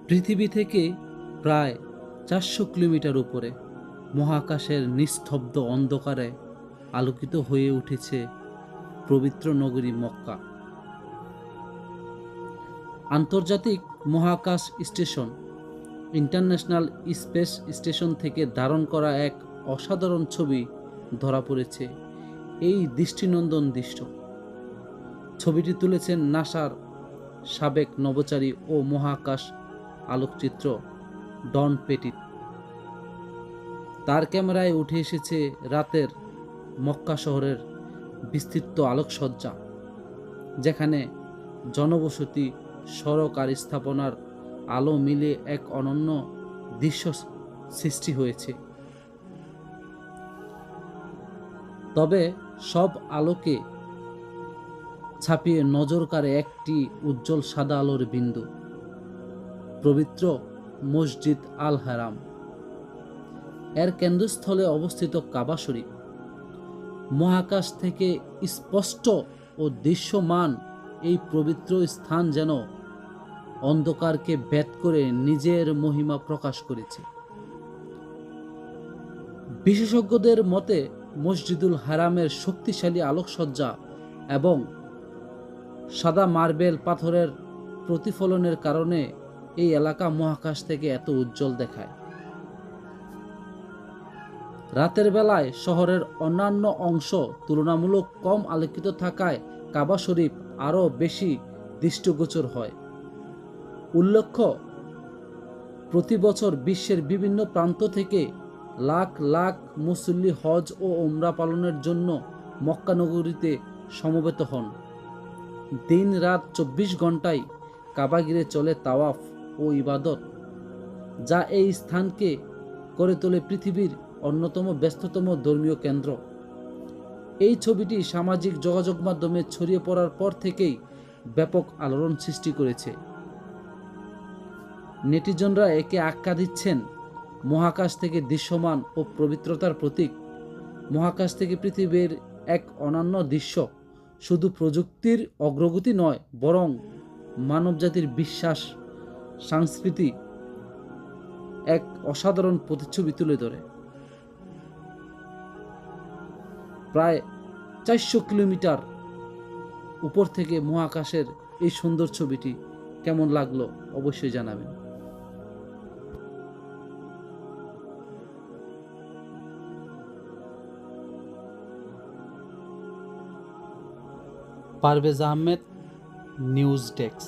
পৃথিবী থেকে প্রায় ৪০০ কিলোমিটার উপরে মহাকাশের নিস্তব্ধ অন্ধকারে আলোকিত হয়ে উঠেছে পবিত্র নগরী মক্কা। আন্তর্জাতিক মহাকাশ স্টেশন ইন্টারন্যাশনাল স্পেস স্টেশন থেকে ধারণ করা এক অসাধারণ ছবি ধরা পড়েছে এই দৃষ্টিনন্দন দৃশ্য। ছবিটি তুলেছেন নাসার সাবেক নভোচারী ও মহাকাশ আলোকচিত্র ডন পেটিট। তার ক্যামেরায় উঠে এসেছে রাতের মক্কা শহরের বিস্তৃত আলোকসজ্জা, যেখানে জনবসতি, সড়ক আর স্থাপনার আলো মিলে এক অনন্য দৃশ্য সৃষ্টি হয়েছে। তবে সব আলোকে ছাপিয়ে নজর কাড়ে একটি উজ্জ্বল সাদা আলোর বিন্দু, পবিত্র মসজিদ আল হারাম। এর কেন্দ্রস্থলে অবস্থিত কাবা শরীফ। মহাকাশ থেকে স্পষ্ট ও দৃশ্যমান এই পবিত্র স্থান যেন অন্ধকারকে ভেদ করে নিজের মহিমা প্রকাশ করেছে। বিশেষজ্ঞদের মতে মসজিদুল হারামের শক্তিশালী আলোকসজ্জা এবং সাদা মার্বেল পাথরের প্রতিফলনের কারণে এই এলাকা মহাকাশ থেকে এত উজ্জ্বল দেখায়। রাতের বেলায় শহরের অন্যান্য অংশ তুলনামূলক কম আলোকিত থাকায় কাবা শরীফ আরও বেশি দৃষ্টিগোচর হয়। উল্লেখ্য, প্রতি বছর বিশ্বের বিভিন্ন প্রান্ত থেকে লাখ লাখ মুসল্লি হজ ও উমরা পালনের জন্য মক্কা নগরীতে সমবেত হন। দিন রাত ২৪ ঘন্টায় কাবা ঘিরে চলে তাওয়াফ ও ইবাদত, যা এই স্থানকে করে তোলে পৃথিবীর অন্যতম ব্যস্ততম ধর্মীয় কেন্দ্র। এই ছবিটি সামাজিক যোগাযোগ মাধ্যমে ছড়িয়ে পড়ার পর থেকেই ব্যাপক আলোড়ন সৃষ্টি করেছে। নেটিজনরা একে আখ্যা দিচ্ছেন মহাকাশ থেকে দৃশ্যমান ও পবিত্রতার প্রতীক। মহাকাশ থেকে পৃথিবীর এক অনন্য দৃশ্য শুধু প্রযুক্তির অগ্রগতি নয়, বরং মানবজাতির বিশ্বাস, সংস্কৃতি এক অসাধারণ প্রতিচ্ছবি তুলে ধরে। প্রায় ৪০০ কিলোমিটার উপর থেকে মহাকাশের এই সুন্দর ছবিটি কেমন লাগলো অবশ্যই জানাবেন। Parvez Ahmed, news desk.